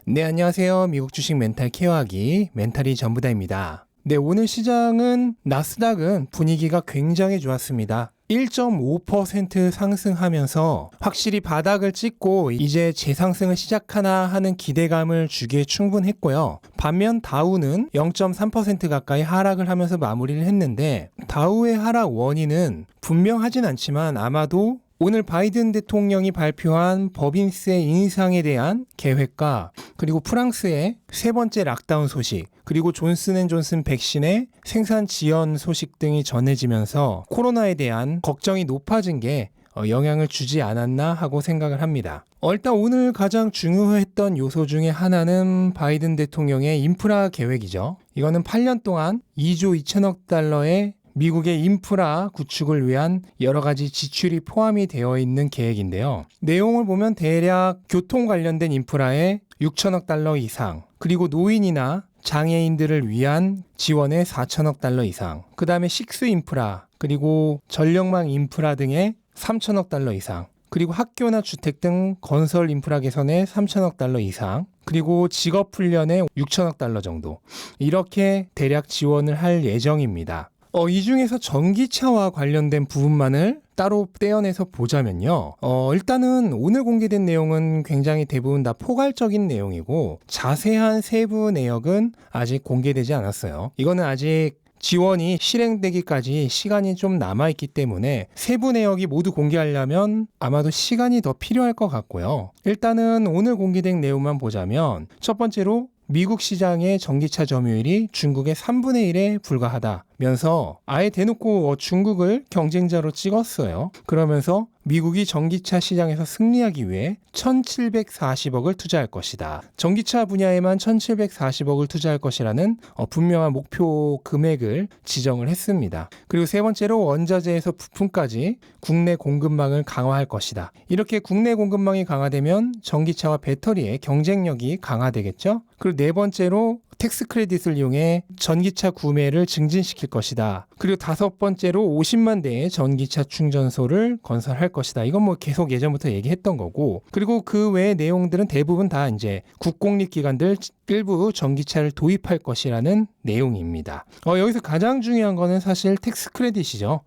네, 안녕하세요. 미국 주식 멘탈 케어하기 멘탈이 전부다입니다. 네, 오늘 시장은 나스닥은 분위기가 굉장히 좋았습니다. 1.5% 상승하면서 확실히 바닥을 찍고 이제 재상승을 시작하나 하는 기대감을 주기에 충분했고요. 반면 다우는 0.3% 가까이 하락을 하면서 마무리를 했는데 다우의 하락 원인은 분명하진 않지만 아마도 오늘 바이든 대통령이 발표한 법인세 인상에 대한 계획과 그리고 프랑스의 세 번째 락다운 소식, 그리고 존슨앤존슨 백신의 생산 지연 소식 등이 전해지면서 코로나에 대한 걱정이 높아진 게 영향을 주지 않았나 하고 생각을 합니다. 일단 오늘 가장 중요했던 요소 중에 하나는 바이든 대통령의 인프라 계획이죠. 이거는 8년 동안 2조 2천억 달러의 미국의 인프라 구축을 위한 여러 가지 지출이 포함이 되어 있는 계획인데요. 내용을 보면 대략 교통 관련된 인프라에 6천억 달러 이상, 그리고 노인이나 장애인들을 위한 지원에 4천억 달러 이상, 그 다음에 식수 인프라, 그리고 전력망 인프라 등에 3천억 달러 이상, 그리고 학교나 주택 등 건설 인프라 개선에 3천억 달러 이상, 그리고 직업 훈련에 6천억 달러 정도, 이렇게 대략 지원을 할 예정입니다. 이 중에서 전기차와 관련된 부분만을 따로 떼어내서 보자면요. 일단은 오늘 공개된 내용은 굉장히 대부분 다 포괄적인 내용이고 자세한 세부 내역은 아직 공개되지 않았어요. 이거는 아직 지원이 실행되기까지 시간이 좀 남아있기 때문에 세부 내역이 모두 공개하려면 아마도 시간이 더 필요할 것 같고요. 일단은 오늘 공개된 내용만 보자면 첫 번째로 미국 시장의 전기차 점유율이 중국의 3분의 1에 불과하다면서 아예 대놓고 중국을 경쟁자로 찍었어요. 그러면서 미국이 전기차 시장에서 승리하기 위해 1,740억을 투자할 것이다. 전기차 분야에만 1,740억을 투자할 것이라는 분명한 목표 금액을 지정을 했습니다. 그리고 세 번째로 원자재에서 부품까지 국내 공급망을 강화할 것이다. 이렇게 국내 공급망이 강화되면 전기차와 배터리의 경쟁력이 강화되겠죠. 그리고 네 번째로 텍스 크레딧을 이용해 전기차 구매를 증진시킬 것이다. 그리고 다섯 번째로 50만 대의 전기차 충전소를 건설할 것이다. 이건 뭐 계속 예전부터 얘기했던 거고, 그리고 그 외의 내용들은 대부분 다 이제 국공립기관들 일부 전기차를 도입할 것이라는 내용입니다. 여기서 가장 중요한 거는 사실 텍스 크레딧이죠.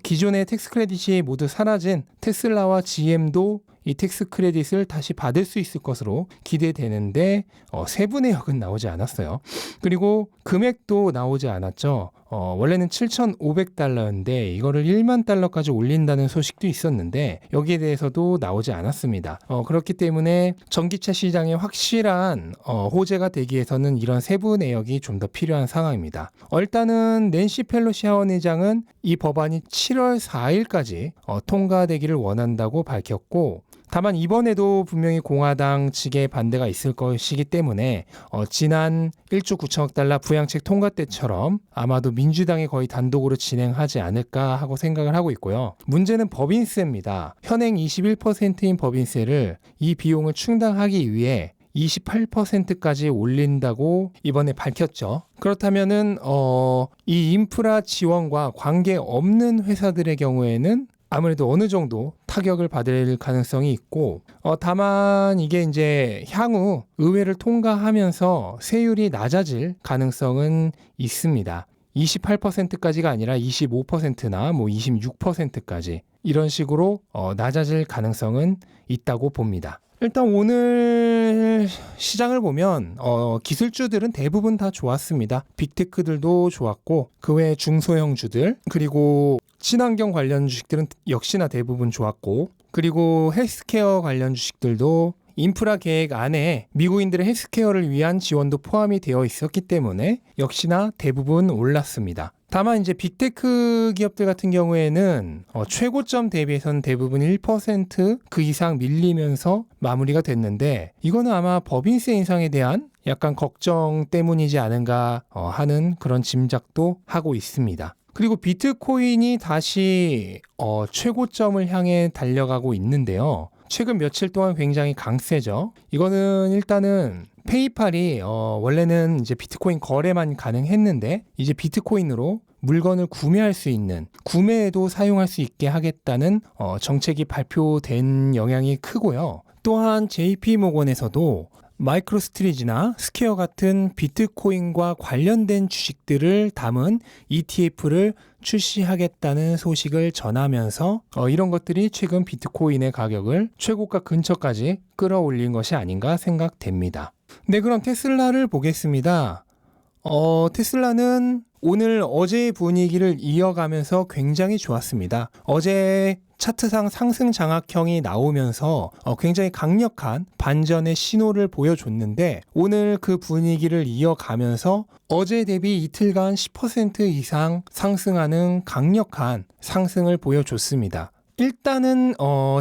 기존의 텍스 크레딧이 모두 사라진 테슬라와 GM도 이 텍스 크레딧을 다시 받을 수 있을 것으로 기대되는데 세부 내역은 나오지 않았어요. 그리고 금액도 나오지 않았죠. 원래는 7,500달러인데 이거를 1만 달러까지 올린다는 소식도 있었는데 여기에 대해서도 나오지 않았습니다. 그렇기 때문에 전기차 시장에 확실한 호재가 되기 위해서는 이런 세부 내역이 좀 더 필요한 상황입니다. 일단은 낸시 펠로시 하원의장은 이 법안이 7월 4일까지 통과되기를 원한다고 밝혔고, 다만 이번에도 분명히 공화당 측의 반대가 있을 것이기 때문에 지난 1조 9천억 달러 부양책 통과 때처럼 아마도 민주당이 거의 단독으로 진행하지 않을까 하고 생각을 하고 있고요. 문제는 법인세입니다. 현행 21%인 법인세를 이 비용을 충당하기 위해 28%까지 올린다고 이번에 밝혔죠. 그렇다면은 이 인프라 지원과 관계없는 회사들의 경우에는 아무래도 어느 정도 타격을 받을 가능성이 있고, 다만 이게 이제 향후 의회를 통과하면서 세율이 낮아질 가능성은 있습니다. 28%까지가 아니라 25%나 뭐 26%까지 이런 식으로 낮아질 가능성은 있다고 봅니다. 일단 오늘 시장을 보면 기술주들은 대부분 다 좋았습니다. 빅테크들도 좋았고 그 외 중소형주들, 그리고 친환경 관련 주식들은 역시나 대부분 좋았고, 그리고 헬스케어 관련 주식들도 인프라 계획 안에 미국인들의 헬스케어를 위한 지원도 포함이 되어 있었기 때문에 역시나 대부분 올랐습니다. 다만 이제 빅테크 기업들 같은 경우에는 최고점 대비해서는 대부분 1% 그 이상 밀리면서 마무리가 됐는데, 이거는 아마 법인세 인상에 대한 약간 걱정 때문이지 않은가 하는 그런 짐작도 하고 있습니다. 그리고 비트코인이 다시 최고점을 향해 달려가고 있는데요. 최근 며칠 동안 굉장히 강세죠. 이거는 일단은 페이팔이 원래는 이제 비트코인 거래만 가능했는데 이제 비트코인으로 물건을 구매할 수 있는, 구매에도 사용할 수 있게 하겠다는 정책이 발표된 영향이 크고요. 또한 JP모건에서도 마이크로스트리지나 스퀘어 같은 비트코인과 관련된 주식들을 담은 ETF를 출시하겠다는 소식을 전하면서 이런 것들이 최근 비트코인의 가격을 최고가 근처까지 끌어올린 것이 아닌가 생각됩니다. 네, 그럼 테슬라를 보겠습니다. 테슬라는 오늘 어제의 분위기를 이어가면서 굉장히 좋았습니다. 어제 차트상 상승 장악형이 나오면서 굉장히 강력한 반전의 신호를 보여줬는데 오늘 그 분위기를 이어가면서 어제 대비 이틀간 10% 이상 상승하는 강력한 상승을 보여줬습니다. 일단은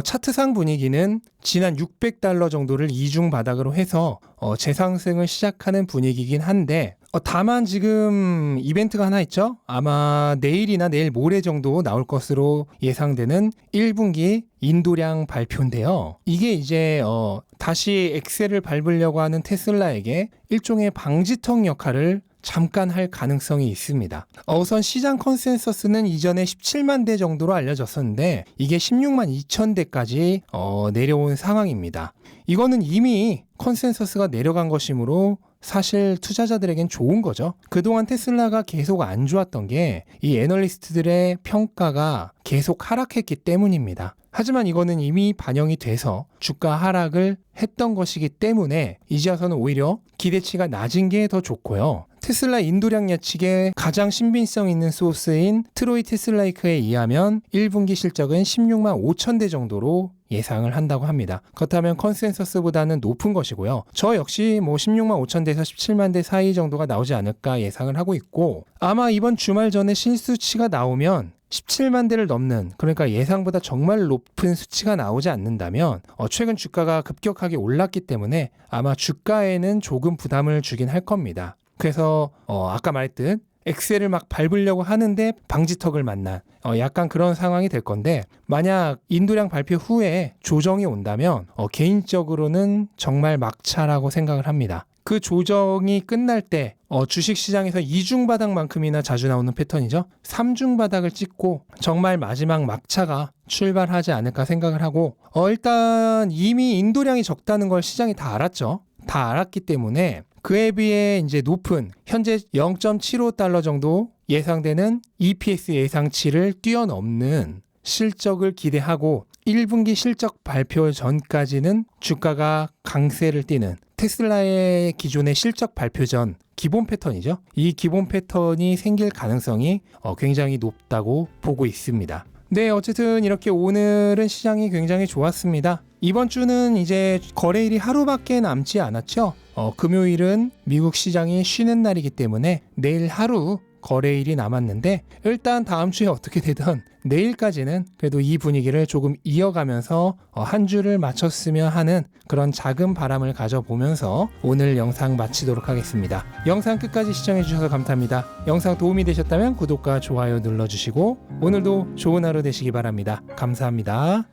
차트상 분위기는 지난 $600 정도를 이중 바닥으로 해서 재상승을 시작하는 분위기긴 한데 다만 지금 이벤트가 하나 있죠. 아마 내일이나 내일 모레 정도 나올 것으로 예상되는 1분기 인도량 발표인데요. 이게 이제 다시 엑셀을 밟으려고 하는 테슬라에게 일종의 방지턱 역할을 잠깐 할 가능성이 있습니다. 우선 시장 컨센서스는 이전에 17만 대 정도로 알려졌었는데 이게 16만 2천 대까지 내려온 상황입니다. 이거는 이미 컨센서스가 내려간 것이므로 사실 투자자들에겐 좋은 거죠. 그동안 테슬라가 계속 안 좋았던 게 이 애널리스트들의 평가가 계속 하락했기 때문입니다. 하지만 이거는 이미 반영이 돼서 주가 하락을 했던 것이기 때문에 이제 와서는 오히려 기대치가 낮은 게 더 좋고요. 테슬라 인도량 예측의 가장 신빙성 있는 소스인 트로이 테슬라이크에 의하면 1분기 실적은 16만 5천 대 정도로 예상을 한다고 합니다. 그렇다면 컨센서스보다는 높은 것이고요. 저 역시 16만 5천 대에서 17만 대 사이 정도가 나오지 않을까 예상을 하고 있고 아마 이번 주말 전에 실수치가 나오면 17만 대를 넘는 그러니까 예상보다 정말 높은 수치가 나오지 않는다면 최근 주가가 급격하게 올랐기 때문에 아마 주가에는 조금 부담을 주긴 할 겁니다. 그래서 아까 말했듯 엑셀을 막 밟으려고 하는데 방지턱을 만난 약간 그런 상황이 될 건데 만약 인도량 발표 후에 조정이 온다면 개인적으로는 정말 막차라고 생각을 합니다. 그 조정이 끝날 때 주식시장에서 2중 바닥만큼이나 자주 나오는 패턴이죠. 3중 바닥을 찍고 정말 마지막 막차가 출발하지 않을까 생각을 하고 일단 이미 인도량이 적다는 걸 시장이 다 알았죠. 다 알았기 때문에 그에 비해 이제 높은 현재 0.75달러 정도 예상되는 EPS 예상치를 뛰어넘는 실적을 기대하고 1분기 실적 발표 전까지는 주가가 강세를 띠는 테슬라의 기존의 실적 발표 전 기본 패턴이죠. 이 기본 패턴이 생길 가능성이 굉장히 높다고 보고 있습니다. 네, 어쨌든 이렇게 오늘은 시장이 굉장히 좋았습니다. 이번 주는 이제 거래일이 하루밖에 남지 않았죠. 금요일은 미국 시장이 쉬는 날이기 때문에 내일 하루 거래일이 남았는데 일단 다음 주에 어떻게 되든 내일까지는 그래도 이 분위기를 조금 이어가면서 한 주를 마쳤으면 하는 그런 작은 바람을 가져보면서 오늘 영상 마치도록 하겠습니다. 영상 끝까지 시청해주셔서 감사합니다. 영상 도움이 되셨다면 구독과 좋아요 눌러주시고 오늘도 좋은 하루 되시기 바랍니다. 감사합니다.